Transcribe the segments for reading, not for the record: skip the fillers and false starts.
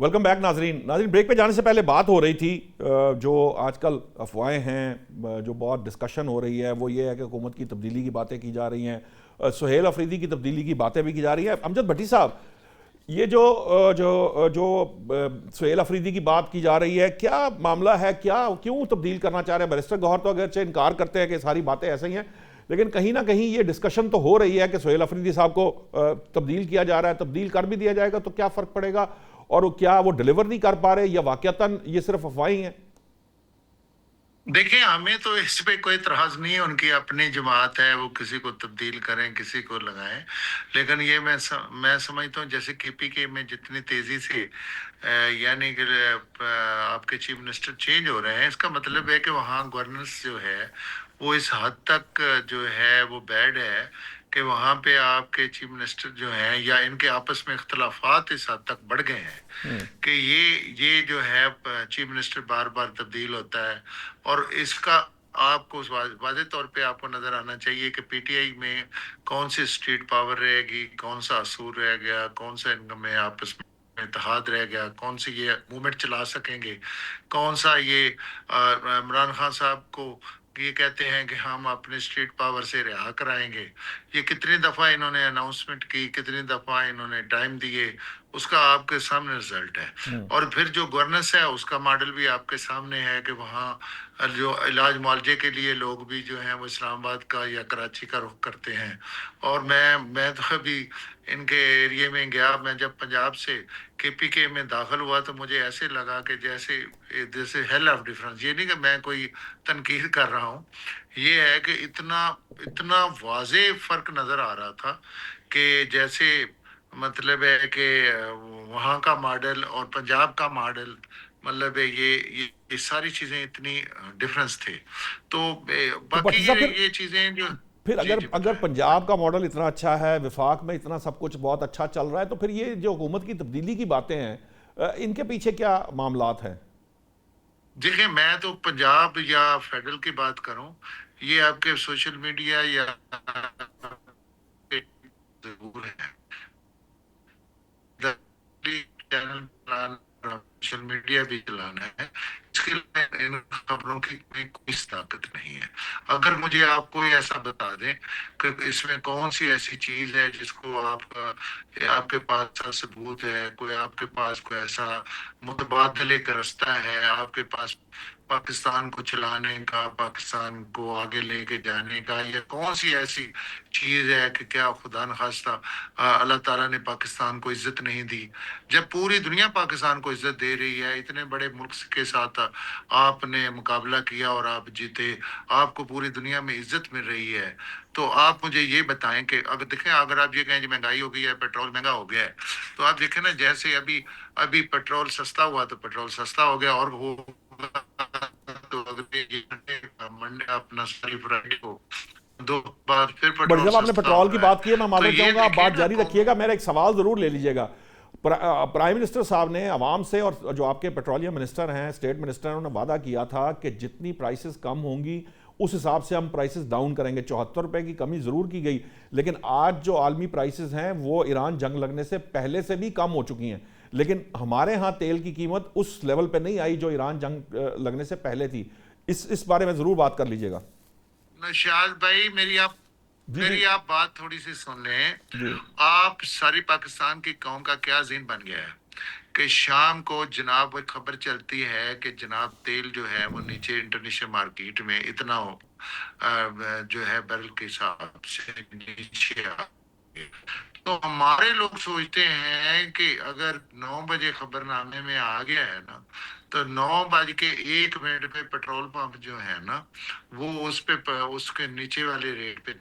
Welcome back नाजरीन। Break पे जाने से पहले बात हो रही थी जो आजकल अफवाहें हैं, जो बहुत डिस्कशन हो रही है वो ये है कि हुकूमत की तब्दीली की बातें की जा रही हैं, सुहेल अफरीदी की तब्दीली की बातें भी की जा रही हैं। अमजद भट्टी साहब, ये जो सुहेल अफरीदी की बात की जा रही है, क्या मामला है, क्या क्यों तब्दील करना चाह रहे हैं? बैरिस्टर गौहर तो अगरचे इनकार करते हैं कि सारी बातें ऐसे ही हैं, लेकिन कहीं ना कहीं ये डिस्कशन तो हो रही है कि सुहेल अफरीदी साहब को तब्दील किया जा रहा है। तब्दील कर भी दिया जाएगा तो क्या फ़र्क पड़ेगा, और क्या वो डिलीवर नहीं कर पा रहे, या वाकयातन ये सिर्फ अफवाहें हैं? देखिए, हमें तो इस पे कोई इतराज नहीं है। उनकी अपनी जमात है, वो किसी को तब्दील करें, किसी को लगाएं। लेकिन ये मैं समझता हूँ, जैसे केपीके में जितनी तेजी से यानी कि आपके चीफ मिनिस्टर चेंज हो रहे हैं, इसका मतलब है कि वहाँ गवर्नेंस जो है वो इस हद तक जो है वो बैड है कि वहाँ पे आपके चीफ मिनिस्टर जो हैं या इनके आपस में इख्तलाफात इस हद तक बढ़ गए हैं कि ये जो है चीफ मिनिस्टर बार बार तब्दील होता है। और इसका आपको वाज़ेह तौर पे आपको नजर आना चाहिए कि पीटीआई में कौन सी स्ट्रीट पावर रहेगी, कौन सा असूल रह गया, कौन सा इनमें आपस में इत्तेहाद रह गया, कौन सी ये मूवमेंट चला सकेंगे, कौन सा ये इमरान खान साहब को ये कहते हैं कि हम अपने स्ट्रीट पावर से रिहा कराएंगे। ये कितनी दफा इन्होंने अनाउंसमेंट की, कितनी दफा इन्होंने टाइम दिए, उसका आपके सामने रिजल्ट है। और फिर जो गवर्नेंस है उसका मॉडल भी आपके सामने है कि वहाँ जो इलाज मुआवजे के लिए लोग भी जो हैं वो इस्लामाबाद का या कराची का रुख करते हैं। और मैं तो अभी इनके एरिए में गया। मैं जब पंजाब से केपीके में दाखिल हुआ तो मुझे ऐसे लगा कि जैसे जैसे हेल ऑफ डिफरेंस। ये नहीं कि मैं कोई तनकीद कर रहा हूँ, ये है कि इतना इतना वाजे फर्क नजर आ रहा था कि जैसे मतलब है कि वहाँ का मॉडल और पंजाब का मॉडल, मतलब है ये सारी चीजें इतनी डिफरेंस थे। तो तो बाकी भट्टी साहब, ये चीजें जो। फिर जी अगर जी अगर बताएं। पंजाब का मॉडल इतना अच्छा है, विफाक में इतना सब कुछ बहुत अच्छा चल रहा है, तो फिर ये जो हुकूमत की तब्दीली की बातें हैं, इनके पीछे क्या मामलात हैं? देखिए, मैं तो पंजाब या फेडरल की बात करूं, ये आपके सोशल मीडिया या जरूर है। चैनल चलाना, सोशल मीडिया भी चलाना है, इसके लिए इन खबरों की कोई ताकत नहीं है। अगर मुझे आप कोई ऐसा बता दें कि इसमें कौन सी ऐसी चीज है जिसको आपके पास ऐसा सबूत है, कोई आपके पास कोई ऐसा मुतबादले का रास्ता है आपके पास पाकिस्तान को चलाने का, पाकिस्तान को आगे लेके जाने का, या कौन सी ऐसी चीज है कि क्या खुदा न खास्ता अल्लाह ताला ने पाकिस्तान को इज्जत नहीं दी, जब पूरी दुनिया पाकिस्तान को इज्जत दे रही है। इतने बड़े मुल्क के साथ आपने मुकाबला किया और आप जीते, आपको पूरी दुनिया में इज्जत मिल रही है। तो आप मुझे ये बताएं कि अगर देखें, अगर आप ये कहें कि महंगाई हो गई है, पेट्रोल महंगा हो गया है, तो आप देखें ना, जैसे अभी अभी पेट्रोल सस्ता हुआ तो पेट्रोल सस्ता हो गया, और वो तो अगले मंडे अपना सारी फ्राइडे को दो बार फिर बट पेट्रोल जब आपने सस्ता पेट्रोल हो की रहा है। बात की है, मैं तो माजरत ये चाहूंगा, आप देखिए बात ना जारी दोनों। रखिएगा, मेरा एक सवाल जरूर ले लीजिएगा। प्राइम मिनिस्टर साहब ने आवाम से, और जो आपके पेट्रोलियम मिनिस्टर हैं, स्टेट मिनिस्टर हैं, उन्होंने वादा किया था कि जितनी प्राइसेस कम होंगी उस हिसाब से हम प्राइसेस डाउन करेंगे। 74 रुपए की कमी ज़रूर की गई, लेकिन आज जो आलमी प्राइसेस हैं वो ईरान जंग लगने से पहले से भी कम हो चुकी हैं। लेकिन हमारे यहाँ तेल की कीमत उस लेवल पे नहीं आई जो ईरान जंग लगने से पहले थी। इस बारे में ज़रूर बात कर लीजिएगा। नौशाद भाई, जी जी। मेरी आप बात थोड़ी सी सुन लें। जी। आप सारी पाकिस्तान की कौम का क्या जीन बन गया है कि शाम को जनाब वो खबर चलती है कि जनाब तेल जो है वो नीचे इंटरनेशनल मार्केट में इतना जो है बैरल के हिसाब से नीचे आ गया। तो हमारे लोग सोचते हैं कि अगर 9 बजे खबरनामे में आ गया है ना, तो 9 बज के 1 मिनट पे पेट्रोल पंप जो है ना, वो उसके नीचे वाले रेट पे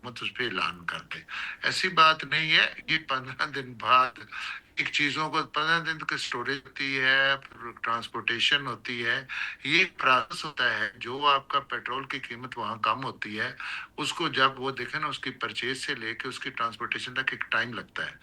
मत उस पे ऐलान कर दे। ऐसी बात नहीं है। ये 15 दिन बाद एक चीजों को 15 दिन की स्टोरेज होती है, ट्रांसपोर्टेशन होती है, ये प्रोसेस होता है। जो आपका पेट्रोल की कीमत वहां कम होती है, उसको जब वो देखे ना, उसकी परचेज से लेके उसकी ट्रांसपोर्टेशन तक एक टाइम लगता है।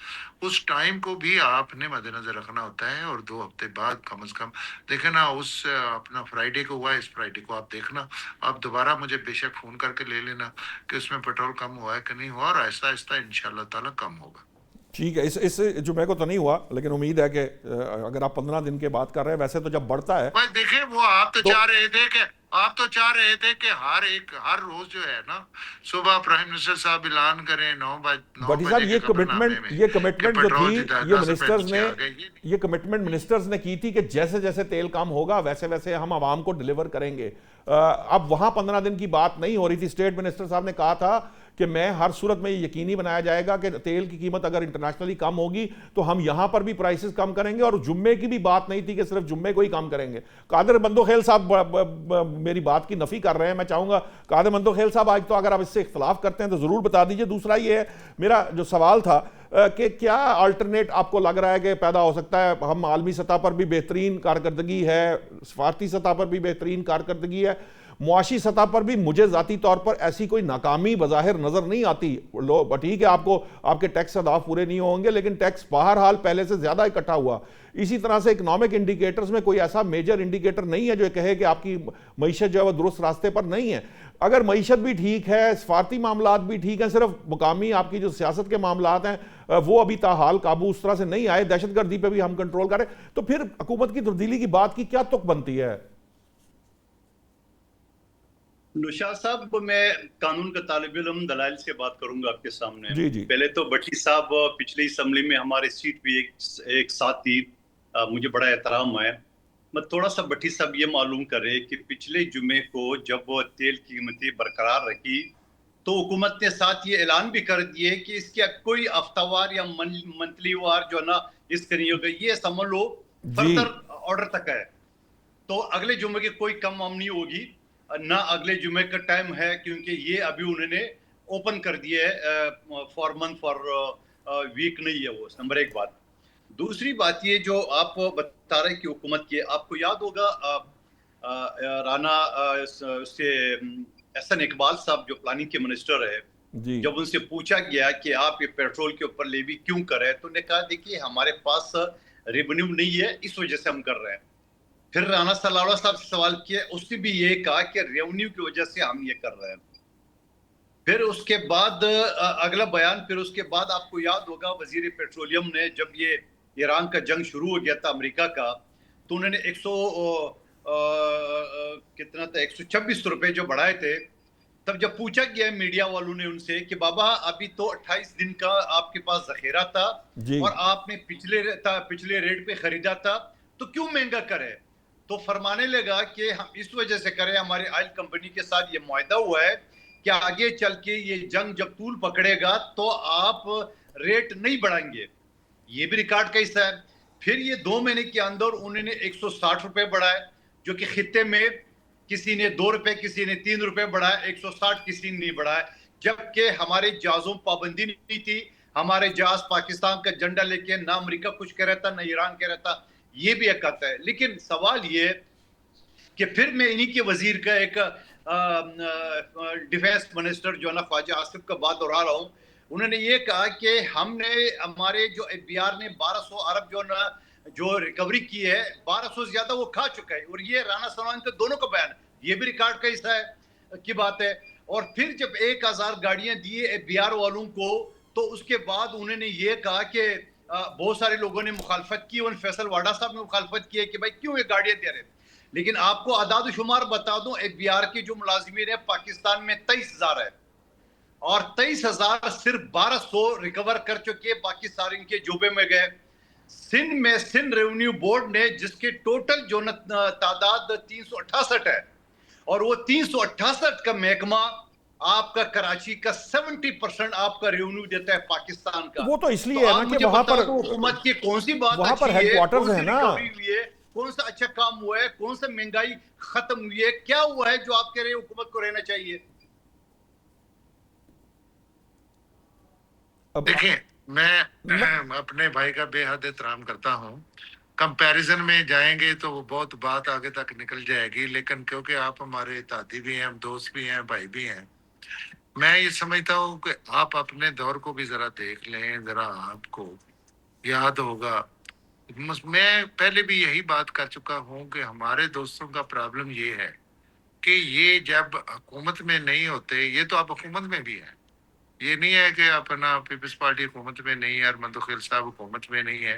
उस टाइम को भी आपने मद्देनजर रखना होता है। और 2 हफ्ते बाद कम से कम देखे ना, अपना फ्राइडे को हुआ, इस फ्राइडे को आप देखना। आप दोबारा मुझे बेशक फोन करके ले लेना कि उसमें पेट्रोल कम हुआ है कि नहीं हुआ, और ऐसा ऐसा इंशाल्लाह ताला कम होगा। ठीक है, इस जुमे को तो नहीं हुआ, लेकिन उम्मीद है कि अगर आप 15 दिन के बात कर रहे हैं, वैसे तो जब बढ़ता है बस देखे वो तो आप तो चाह रहे थे कि हर रोज जो है ना, सुबह प्राइम मिनिस्टर साहब ऐलान करें 9 भट्टी साहब, बजे के खबरनामे में ये कि कमिटमेंट जो थी, पेट्रोल ये 10 रुपए मिनिस्टर्स नीचे ने आ गए। ये कमिटमेंट मिनिस्टर्स ने की थी कि जैसे जैसे तेल कम होगा वैसे वैसे हम आवाम को डिलीवर करेंगे। अब वहां 15 दिन की बात नहीं हो रही थी। स्टेट मिनिस्टर साहब ने कहा था कि मैं हर सूरत में ये यकीनी बनाया जाएगा कि तेल की कीमत अगर इंटरनेशनली कम होगी तो हम यहां पर भी प्राइसेस कम करेंगे, और जुम्मे की भी बात नहीं थी कि सिर्फ जुम्मे को ही कम करेंगे। कादर बंदोखेल साहब मेरी बात की नफी कर रहे हैं। मैं चाहूंगा कादर बंदोखेल साहब, आज तो अगर आप इससे इख्तलाफ करते हैं तो जरूर बता दीजिए। दूसरा ये है, मेरा जो सवाल था कि क्या अल्टरनेट आपको लग रहा है कि पैदा हो सकता है? हम आलमी सतह पर भी बेहतरीन कारकर्दगी है, सफारती सतह पर भी बेहतरीन कारकर्दगी है, मुआशी सतह पर भी मुझे ज़ाती तौर पर ऐसी कोई नाकामी बज़ाहिर नज़र नहीं आती। लो ठीक है, आपको आपके टैक्स अहदाफ पूरे नहीं होंगे, लेकिन टैक्स बहरहाल पहले से ज़्यादा इकट्ठा हुआ। इसी तरह से इकनॉमिक इंडिकेटर्स में कोई ऐसा मेजर इंडिकेटर नहीं है जो कहे कि आपकी मईशत जो है वह दुरुस्त रास्ते पर नहीं है। अगर मईशत भी ठीक है, सफारती मामलात भी ठीक हैं, सिर्फ मुकामी आपकी जो सियासत के मामलात हैं वो अभी ताहाल काबू उस तरह से नहीं आए, दहशतगर्दी पे भी हम कंट्रोल करें, तो फिर हुकूमत की तब्दीली की बात की क्या तुक बनती है? नुशाद साहब को मैं कानून का तालिब इल्म दलाइल से बात करूंगा आपके सामने। जी जी। पहले तो भट्टी साहब पिछली असम्बली में हमारे सीट पे एक साथ थी, मुझे बड़ा एहतराम है। मैं थोड़ा सा भट्टी साहब ये मालूम करे कि पिछले जुमे को जब वो तेल की कीमतें बरकरार रखी तो हुकूमत ने साथ ये ऐलान भी कर दिए कि इसके कोई हफ्तावार या मंथली वार जो ना इसके नहीं होगा, ये समझ लो फर्दर ऑर्डर तक है। तो अगले जुमे की कोई कम आम नहीं होगी ना, अगले जुमे का टाइम है, क्योंकि ये अभी उन्होंने ओपन कर दिए है फॉर मंथ फॉर वीक नहीं है वो। नंबर एक बात। दूसरी बात ये जो आप बता रहे कि हुकूमत की, आपको याद होगा राना से एहसन इकबाल साहब जो प्लानिंग के मिनिस्टर है, जब उनसे पूछा गया कि आप ये पेट्रोल के ऊपर लेवी क्यों कर रहे हैं, तो उन्होंने कहा देखिए हमारे पास रेवेन्यू नहीं है, इस वजह से हम कर रहे हैं। फिर राना सलावड़ा साहब से सवाल किया, उसने भी ये कहा कि रेवेन्यू की वजह से हम ये कर रहे हैं। फिर उसके बाद अगला बयान, फिर उसके बाद आपको याद होगा वजीर पेट्रोलियम ने जब ये ईरान का जंग शुरू हो गया था अमेरिका का, तो उन्होंने 126 रुपए जो बढ़ाए थे। तब जब पूछा गया मीडिया वालों ने उनसे कि बाबा अभी तो 28 दिन का आपके पास जखीरा था और आपने पिछले रेट पे खरीदा था, तो क्यों महंगा करे? तो फरमाने लगा कि हम इस वजह से करें, हमारी ऑयल कंपनी के साथ ये मुआहदा हुआ है कि आगे चल के ये जंग जब तूल पकड़ेगा तो आप रेट नहीं बढ़ाएंगे। ये भी रिकॉर्ड का हिस्सा है। फिर ये 2 महीने के अंदर उन्होंने 160 रुपए बढ़ाए, जो कि खित्ते में किसी ने 2 रुपए, किसी ने 3 रुपए बढ़ाए, 160 किसी ने नहीं बढ़ाए। जबकि हमारे जहाजों पाबंदी नहीं थी, हमारे जहाज पाकिस्तान का झंडा लेके ना अमेरिका कुछ कह रहा था ना ईरान कह रहा था, ये भी एक आता है। लेकिन सवाल ये कि फिर मैं इन्हीं के वजीर का एक डिफेंस मिनिस्टर जो ना ख्वाजा आसिफ का बात दोहरा रहा हूँ, उन्होंने ये कहा कि हमने हमारे जो एफबीआर ने 1200 अरब जो रिकवरी की है, 1200 से ज्यादा वो खा चुका है। और ये राणा सलमान के दोनों का बयान, ये भी रिकॉर्ड का हिस्सा है की बात है। और फिर जब 1000 गाड़ियां दिए एफबीआर वालों को, तो उसके बाद उन्होंने ये कहा कि बहुत सारे लोगों ने मुखालफत की, और फैसल वाडा साहब ने मुखालफत की है कि भाई क्यों ये गाड़ियां दे रहे। लेकिन आपको आदाद शुमार बता दूं, एफबीआर की जो मुलाजिमीन है पाकिस्तान में 23,000 है, और 23,000 सिर्फ 1200 रिकवर कर चुके, बाकी सारे इनके जोबे में गए। सिंध में सिंध रेवेन्यू बोर्ड ने, जिसके टोटल जो तादाद 368 है, और वो 368 का महकमा आपका कराची का 70% आपका रेवेन्यू देता है पाकिस्तान का। वो तो इसलिए है ना कि वहां पर हुकूमत की कौन सी बात वहां पर हेडक्वार्टर्स है ना, कौन सा अच्छा काम हुआ है, कौन सा महंगाई खत्म हुई है, क्या हुआ है जो आप कह रहे हैं हुकूमत को रहना चाहिए? देखिए, मैं अपने भाई का बेहद एहतराम करता हूँ। कंपैरिजन में जाएंगे तो वो बहुत बात आगे तक निकल जाएगी, लेकिन क्योंकि आप हमारे ताती भी हैं, दोस्त भी हैं, भाई भी हैं, मैं ये समझता हूँ कि आप अपने दौर को भी जरा देख लें। जरा आपको याद होगा, मैं पहले भी यही बात कर चुका हूँ कि हमारे दोस्तों का प्रॉब्लम ये है कि ये जब हुकूमत में नहीं होते, ये तो आप हुकूमत में भी हैं, ये नहीं है कि अपना पीपल्स पार्टी हुकूमत में नहीं है और मंदोखेल साहब हुकूमत में नहीं है,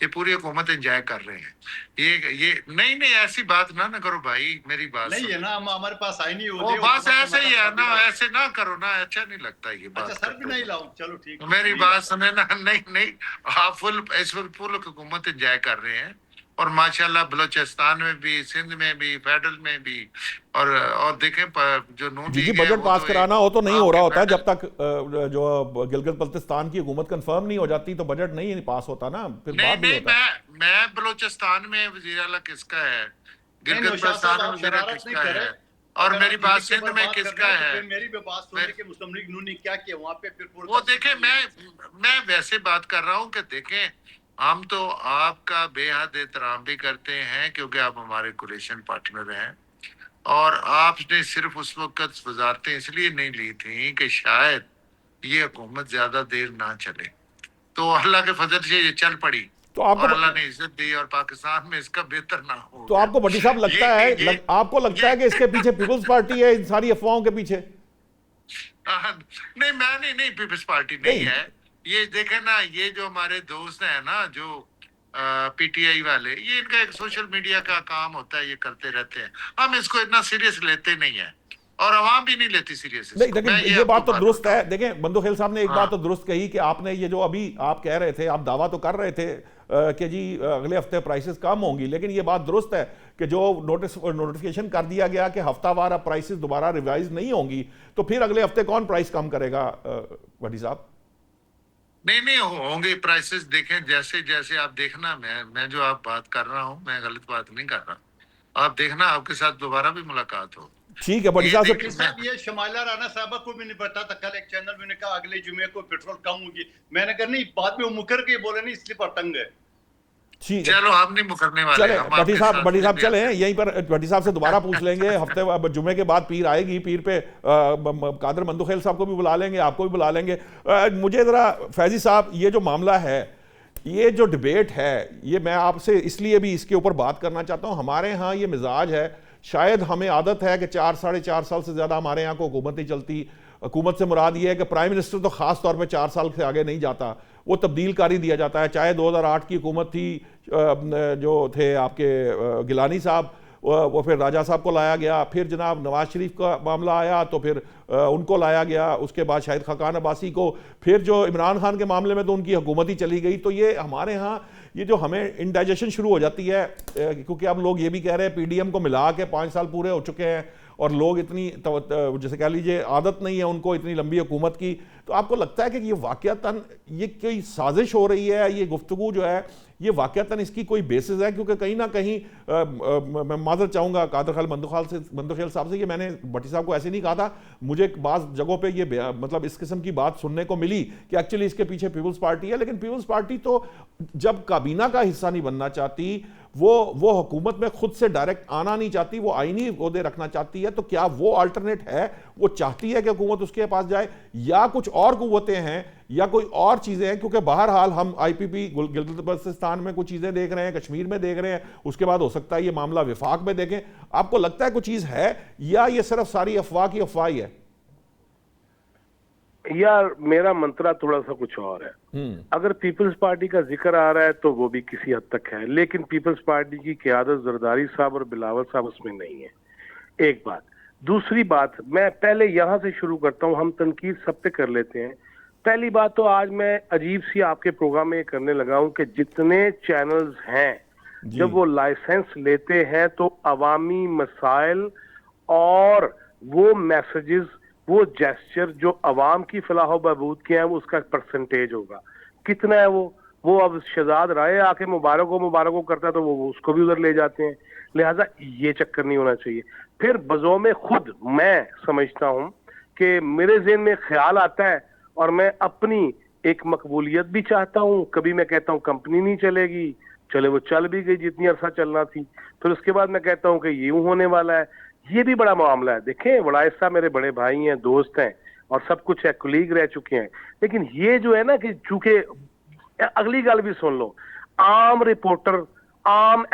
ये पूरी हुकूमत एंजॉय कर रहे हैं। ये नहीं नहीं, ऐसी बात ना करो भाई, मेरी बात नहीं सुनो। है ना, हम हमारे पास आई नहीं वो होते बस ऐसे ही है ना, ऐसे ना करो ना, अच्छा नहीं लगता ये अच्छा बात सर भी करते नहीं हो। लाऊं, चलो ठीक है, मेरी नहीं बात लाता। सुने ना, नहीं नहीं, आप फुल इस वक्त फुल हुकूमत एंजॉय कर रहे हैं, और माशाल्लाह बलोचिस्तान में भी, सिंध में भी, फेडरल में भी, और देखें जो नून जी जी, लीग है बजट वो पास तो कराना हो तो नहीं हो रहा आपके होता, जब फेडरल। तक जो गिलगित बल्तिस्तान की हुकूमत कंफर्म नहीं हो जाती तो बजट नहीं पास होता ना, फिर नहीं बाद नहीं नहीं, होता। मैं बलोचिस्तान में वजीर आला किसका है, नहीं गिलगित नौशाद साहब, बल्तिस्तान में आप वजीर आला शरारत नहीं किसका करें। है, और अगर मेरी आप बात गिलगित के सिंध ऊपर में बात कर रहे किसका हैं तो है। फिर मेरी भी बात सुनिए कि मुस्लिम लीग नून ने क्या किया वहां पे, फिर वो पूरा देखें, मैं वैसे बात कर रहा हूँ कि देखें, हम तो आपका बेहद एहतराम भी करते हैं क्योंकि आप हमारे कोलिशन पार्टनर हैं, और आपने सिर्फ उस वक्त वजारतें इसलिए नहीं ली थी कि शायद ये हुकूमत ज्यादा देर ना चले, तो अल्लाह के फजल से ये चल पड़ी, तो आपको और अल्लाह ने इज्जत दी, और पाकिस्तान में इसका बेहतर ना हो तो गया। आपको भट्टी साहब ये लगता है ये आपको लगता ये है कि इसके पीछे पीपल्स पार्टी है इन सारी अफवाहों के पीछे? नहीं, मैं नहीं, पीपल्स पार्टी नहीं नहीं, है। ये देखे ना, ये जो हमारे दोस्त हैं ना, जो पीटीआई वाले, ये इनका एक सोशल मीडिया का काम होता है, ये करते रहते हैं, हम इसको इतना सीरियस लेते नहीं है, और आवाम भी नहीं लेती सीरियस नहीं, इसको, मैं लेकिन ये ये आपको बात तो बात दुरुस्त है। बताऊं। देखें, बंदो खेल साहब ने एक बात हाँ तो दुरुस्त कही कि आपने ये जो अभी आप कह रहे थे, आप दावा तो कर रहे थे कि जी अगले हफ्ते प्राइसेस कम होंगी, लेकिन ये बात दुरुस्त है कि जो नोटिफिकेशन कर दिया गया कि हफ्तावार अब प्राइसेस दोबारा रिवाइज नहीं होंगी, तो फिर अगले हफ्ते कौन प्राइस कम करेगा भट्टी साहब? नहीं नहीं, होंगे प्राइसेस, देखें जैसे जैसे आप देखना, मैं जो आप बात कर रहा हूँ, मैं गलत बात नहीं कर रहा, आप देखना आपके साथ दोबारा भी मुलाकात हो। ठीक है भट्टी ये साहब से लेकिन साहब ये शमाइला राना साहबा को भी नहीं पता था, कल एक चैनल में ने कहा अगले जुमे को पेट्रोल कम होगी, मैंने कहा नहीं, बाद में वो मुकर के बोले नहीं, इसलिए पर तंग है। ठीक है। चलो, हम नहीं मुकरने वाले, चले हम भट्टी आपके साहब, साथ भट्टी साहब में चले भी यहीं पर भट्टी साहब से दोबारा पूछ लेंगे हफ्ते जुमे के बाद पीर आएगी, पीर पे कादर मंदोखेल साहब को भी बुला लेंगे, आपको भी बुला लेंगे। मुझे ज़रा फैजी साहब, ये जो मामला है, ये जो डिबेट है, ये मैं आपसे इसलिए भी इसके ऊपर बात करना चाहता हूँ। हमारे यहाँ ये मिजाज है, शायद हमें आदत है कि 4-4.5 साल से ज़्यादा हमारे यहाँ को हुकूमत नहीं चलती। हुकूमत से मुराद ये है कि प्राइम मिनिस्टर तो ख़ास तौर पे 4 साल से आगे नहीं जाता, वो तब्दील कारी दिया जाता है। चाहे 2008 की हुकूमत थी, जो थे आपके गिलानी साहब, वो फिर राजा साहब को लाया गया, फिर जनाब नवाज शरीफ का मामला आया तो फिर उनको लाया गया, उसके बाद शाहिद खाकान अब्बासी को, फिर जो इमरान खान के मामले में तो उनकी हुकूमत ही चली गई। तो ये हमारे यहाँ ये जो हमें इंडाइजेशन शुरू हो जाती है, क्योंकि अब लोग ये भी कह रहे हैं पीडीएम को मिला के 5 साल पूरे हो चुके हैं और लोग इतनी जैसे कह लीजिए आदत नहीं है उनको इतनी लंबी हुकूमत की। तो आपको लगता है कि ये वाकयातन ये कोई साजिश हो रही है, ये गुफ्तगू जो है ये वाकयातन इसकी कोई बेसिस है? क्योंकि कहीं ना कहीं मैं माजरत चाहूँगा कादर खान मंदोखेल साहब से, ये मैंने भट्टी साहब को ऐसे नहीं कहा था, मुझे बाज़ जगहों पे ये मतलब इस किस्म की बात सुनने को मिली कि एक्चुअली इसके पीछे पीपल्स पार्टी है। लेकिन पीपल्स पार्टी तो जब काबीना का हिस्सा नहीं बनना चाहती, वो हुकूमत में खुद से डायरेक्ट आना नहीं चाहती, वो आईनी ओहदे रखना चाहती है, तो क्या वो अल्टरनेट है? वो चाहती है कि हुकूमत उसके पास जाए, या कुछ और कुव्वतें हैं या कोई और चीज़ें हैं? क्योंकि बहरहाल हम आईपीपी गिलगित बल्तिस्तान में कुछ चीज़ें देख रहे हैं, कश्मीर में देख रहे हैं, उसके बाद हो सकता है ये मामला विफाक में देखें। आपको लगता है कुछ चीज़ है या ये सिर्फ सारी अफवाह की अफवाह ही है? यार मेरा मंत्रा थोड़ा सा कुछ और है। अगर पीपल्स पार्टी का जिक्र आ रहा है तो वो भी किसी हद तक है, लेकिन पीपल्स पार्टी की क़यादत जरदारी साहब और बिलावल साहब उसमें नहीं है, एक बात। दूसरी बात, मैं पहले यहां से शुरू करता हूं, हम तनकीद सब पे कर लेते हैं। पहली बात तो आज मैं अजीब सी आपके प्रोग्राम में करने लगा हूं कि जितने चैनल्स हैं, जब वो लाइसेंस लेते हैं तो अवामी मसाइल और वो मैसेजेस, वो जेस्चर जो अवाम की फलाह बहबूद के हैं, वो उसका परसेंटेज होगा, कितना है वो अब शहजाद राय आके मुबारक करता है तो वो उसको भी उधर ले जाते हैं। लिहाजा ये चक्कर नहीं होना चाहिए। फिर बजो में खुद मैं समझता हूं कि मेरे ज़हन में ख्याल आता है और मैं अपनी एक मकबूलियत भी चाहता हूं। कभी मैं कहता हूं कंपनी नहीं चलेगी, चले वो चल भी गई जितनी अरसा चलना थी, फिर उसके बाद मैं कहता हूं कि यूं होने वाला है। ये भी बड़ा मामला है। देखें, बड़ा हिस्सा मेरे बड़े भाई हैं, दोस्त हैं और सब कुछ है, कुलीग रह चुके हैं, लेकिन ये जो है ना कि चूंकि अगली गल भी सुन लो, आम रिपोर्टर, आम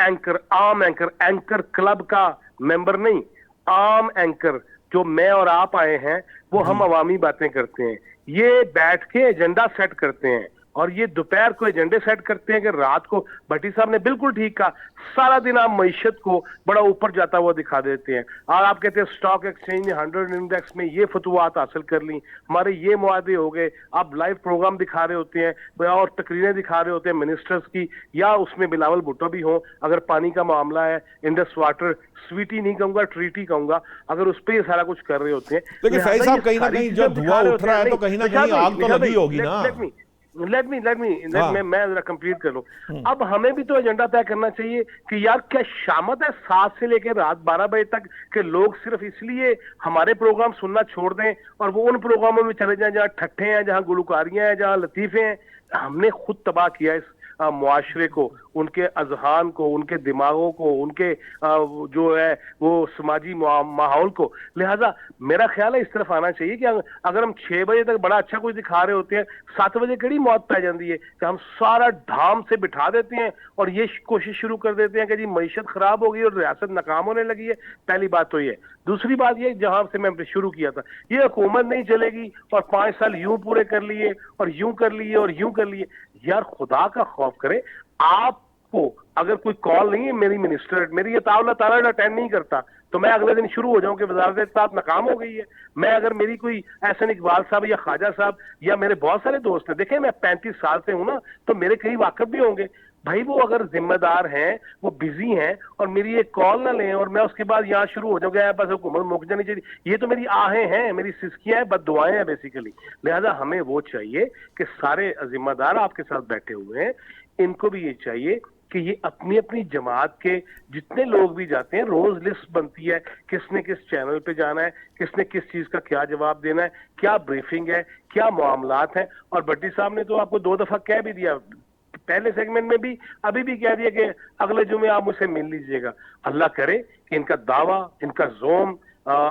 एंकर क्लब का मेंबर नहीं, आम एंकर जो मैं और आप आए हैं वो हम अवामी बातें करते हैं, ये बैठ के एजेंडा सेट करते हैं और ये दोपहर को एजेंडे सेट करते हैं कि रात को। भट्टी साहब ने बिल्कुल ठीक कहा, सारा दिन आप मईशत को बड़ा ऊपर जाता हुआ दिखा देते हैं और आप कहते हैं स्टॉक एक्सचेंज 100 इंडेक्स में ये फतवात हासिल कर ली, हमारे ये मुआदे हो गए। आप लाइव प्रोग्राम दिखा रहे होते हैं और तकरीरें दिखा रहे होते हैं मिनिस्टर्स की, या उसमें बिलावल भुट्टो भी हो, अगर पानी का मामला है, इंडस वाटर, स्वीटी नहीं कहूंगा, ट्रीटी कहूंगा, अगर उस पर ये सारा कुछ कर रहे होते हैं। लेकिन फैज साहब कहीं ना कहीं जब धुआं उठ रहा है तो कहीं ना कहीं आग तो लगी होगी ना। लेट मी मैं जरा कंप्लीट कर लूं। अब हमें भी तो एजेंडा तय करना चाहिए कि यार क्या शामत है 7 से लेकर रात 12 बजे तक कि लोग सिर्फ इसलिए हमारे प्रोग्राम सुनना छोड़ दें और वो उन प्रोग्रामों में चले जाएं जहां ठट्ठे हैं, जहां गुलकारियां हैं, जहां लतीफे हैं। हमने खुद तबाह किया इस मुआशरे को, उनके अजहान को, उनके दिमागों को, उनके जो है वो समाजी माहौल को। लिहाजा मेरा ख्याल है इस तरफ आना चाहिए कि अगर हम 6 बजे तक बड़ा अच्छा कुछ दिखा रहे होते हैं, 7 बजे कड़ी मौत पै जाती है कि हम सारा धाम से बिठा देते हैं और ये कोशिश शुरू कर देते हैं कि जी मईशत खराब हो गई और रियासत नाकाम होने लगी है। पहली बात तो ये। दूसरी बात ये, जहां से मैं शुरू किया था, ये हुकूमत नहीं चलेगी और 5 साल यूं पूरे कर लिए और यूं कर लिए और यूं कर लिए। यार खुदा का खौफ करे, आपको अगर कोई कॉल नहीं है मेरी मिनिस्टर, मेरी ये तावला ताला अटेंड नहीं करता तो मैं अगले दिन शुरू हो जाऊं कि वजारत इत्तेफाक नाकाम हो गई है। मैं अगर मेरी कोई एहसन इकबाल साहब या ख्वाजा साहब या मेरे बहुत सारे दोस्त हैं, देखें मैं 35 साल से हूं ना, तो मेरे कई वाकफ भी होंगे भाई, वो अगर जिम्मेदार हैं, वो बिजी हैं और मेरी एक कॉल ना लें और मैं उसके बाद यहाँ शुरू हो जाऊंगा बस हुकूमत मुक जानी चाहिए, ये तो मेरी आहें हैं, मेरी सिसकियां हैं, बद्दुआएं हैं बेसिकली। लिहाजा हमें वो चाहिए कि सारे जिम्मेदार आपके साथ बैठे हुए हैं, इनको भी ये चाहिए कि ये अपनी अपनी जमात के जितने लोग भी जाते हैं, रोज लिस्ट बनती है किसने किस चैनल पे जाना है, किसने किस चीज का क्या जवाब देना है, क्या ब्रीफिंग है, क्या मामलात हैं। और भट्टी साहब ने तो आपको 2 दफा कह भी दिया, पहले सेगमेंट में भी, अभी भी कह दिया कि अगले जुमे आप मुझसे मिल लीजिएगा। अल्लाह करे कि इनका दावा, इनका जोम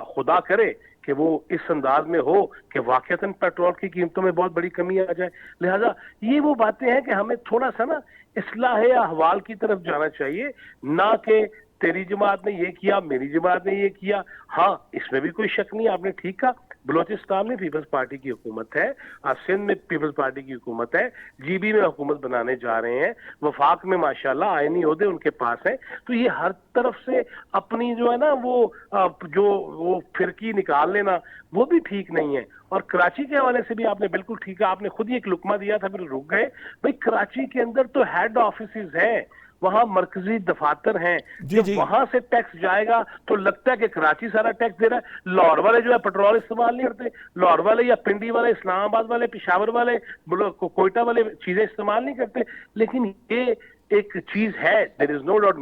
खुदा करे कि वो इस अंदाज में हो कि वाकईतन पेट्रोल की कीमतों में बहुत बड़ी कमी आ जाए। लिहाजा ये वो बातें हैं कि हमें थोड़ा सा ना इस्लाह अहवाल की तरफ जाना चाहिए, ना कि तेरी जमात ने ये किया, मेरी जमात ने ये किया। हाँ, इसमें भी कोई शक नहीं, आपने ठीक कहा, बलोचिस्तान में पीपल्स पार्टी की हुकूमत है, सिंध में पीपल्स पार्टी की हुकूमत है, जीबी में हुकूमत बनाने जा रहे हैं, वफाक में माशाल्लाह आईनी ओहदे उनके पास है। तो ये हर तरफ से अपनी जो है ना वो फिरकी निकाल लेना वो भी ठीक नहीं है। और कराची के हवाले से भी आपने बिल्कुल ठीक है, आपने खुद ही एक लुकमा दिया था फिर रुक गए। भाई कराची के अंदर तो हेड ऑफिस है, वहां मरकजी दफातर हैं, जब वहां से टैक्स जाएगा तो लगता है कि कराची सारा टैक्स दे रहा है। लाहौर वाले जो है पेट्रोल इस्तेमाल नहीं करते, लाहौर वाले या पिंडी वाले, इस्लामाबाद वाले, पेशावर वाले, कोयटा वाले चीजें इस्तेमाल नहीं करते। लेकिन ये एक चीज है, देयर इज नो डाउट,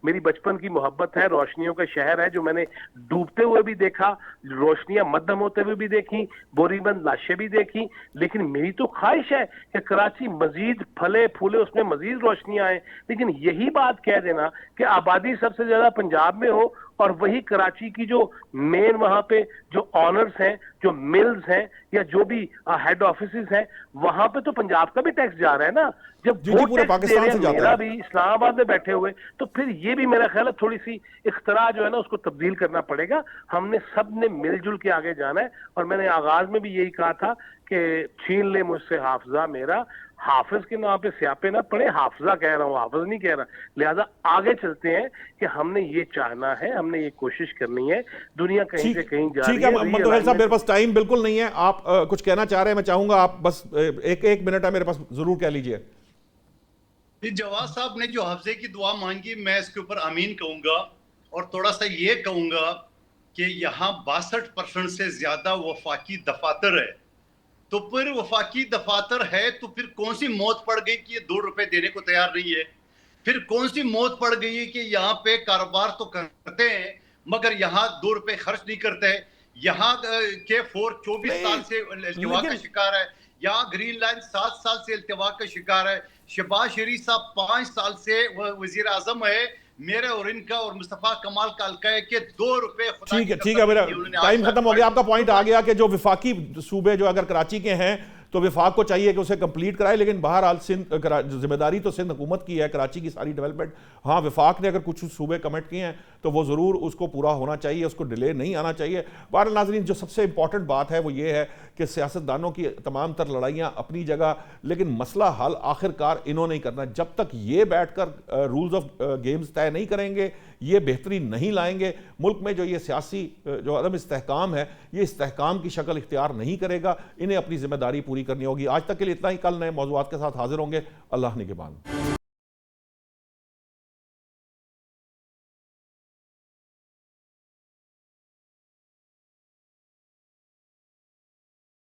मेरी बचपन की मोहब्बत है, रोशनियों का शहर है जो मैंने डूबते हुए भी देखा, रोशनियां मध्यम होते हुए भी देखी, बोरीबंद लाशें भी देखी। लेकिन मेरी तो ख्वाहिश है कि कराची मजीद फले फूले, उसमें मजीद रोशनियां आए। लेकिन यही बात कह देना कि आबादी सबसे ज्यादा पंजाब में हो और वही कराची की जो मेन वहां पे जो ऑनर्स हैं, जो मिल्स हैं या जो भी हेड ऑफिसेस हैं, वहां पे तो पंजाब का भी टैक्स जा रहा है ना। जब वो पूरे पाकिस्तान से जाता है, भी इस्लामाबाद में बैठे हुए, तो फिर ये भी मेरा ख्याल है थोड़ी सी इख्तरा जो है ना उसको तब्दील करना पड़ेगा। हमने सब ने मिलजुल के आगे जाना है। और मैंने आगाज में भी यही कहा था कि छीन ले मुझसे हाफजा मेरा, हाफिज के नाम पे स्यापे ना पड़े, हाफजा कह रहा हूँ, हाफिज नहीं कह रहा। लिहाजा आगे चलते हैं कि हमने ये चाहना है, हमने ये कोशिश करनी है, दुनिया कहीं से कहीं जा रही है। मंतोहेल साहब, मेरे पास टाइम बिल्कुल नहीं है, आप कुछ कहना चाह रहे हैं, मैं चाहूंगा आप बस एक मिनट है मेरे पास, जरूर कह लीजिए। जवाद साहब ने जो हफ्जे की दुआ मांगी, मैं इसके ऊपर आमीन कहूंगा और थोड़ा सा ये कहूंगा कि यहाँ 62% से ज्यादा वफाकी दफातर है। तो फिर वफाकी दफातर है तो फिर कौन सी मौत पड़ गई कि ये 2 रुपए देने को तैयार नहीं है? फिर कौन सी मौत पड़ गई है कि यहाँ पे कारोबार तो करते हैं मगर यहाँ 2 रुपए खर्च नहीं करते? यहाँ के 24 साल से इल्तिवा का शिकार है, यहाँ ग्रीन लाइन 7 साल से इल्तिवा का शिकार है, शहबाज शरीफ साहब 5 साल से वजीर आजम है, मेरे और इनका और मुस्तफा कमाल का हल्का है कि 2 रुपए। ठीक है, मेरा टाइम खत्म हो गया। आपका पॉइंट आ गया कि जो विफाकी सूबे जो अगर कराची के हैं तो वफाक को चाहिए कि उसे कंप्लीट कराए, लेकिन बहरहाल जिम्मेदारी तो सिंध हुकूमत की है, कराची की सारी डेवलपमेंट। हाँ, वफाक ने अगर कुछ सूबे कमिट किए हैं तो वो ज़रूर उसको पूरा होना चाहिए, उसको डिले नहीं आना चाहिए। बहरहाल नाज़रीन, जो सबसे इंपॉर्टेंट बात है वो ये है कि सियासतदानों की तमाम तर लड़ाइयाँ अपनी जगह, लेकिन मसला हल आखिरकार इन्होंने ही करना। जब तक ये बैठकर रूल्स ऑफ गेम्स तय नहीं करेंगे, ये बेहतरी नहीं लाएंगे, मुल्क में जो ये सियासी जो अदम इस्तेहकाम है, ये इस्तेहकाम की शक्ल इख्तियार नहीं करेगा। इन्हें अपनी जिम्मेदारी पूरी करनी होगी। आज तक के लिए इतना ही, कल नए मौज़ूआत के साथ हाजिर होंगे। अल्लाह निगहबान।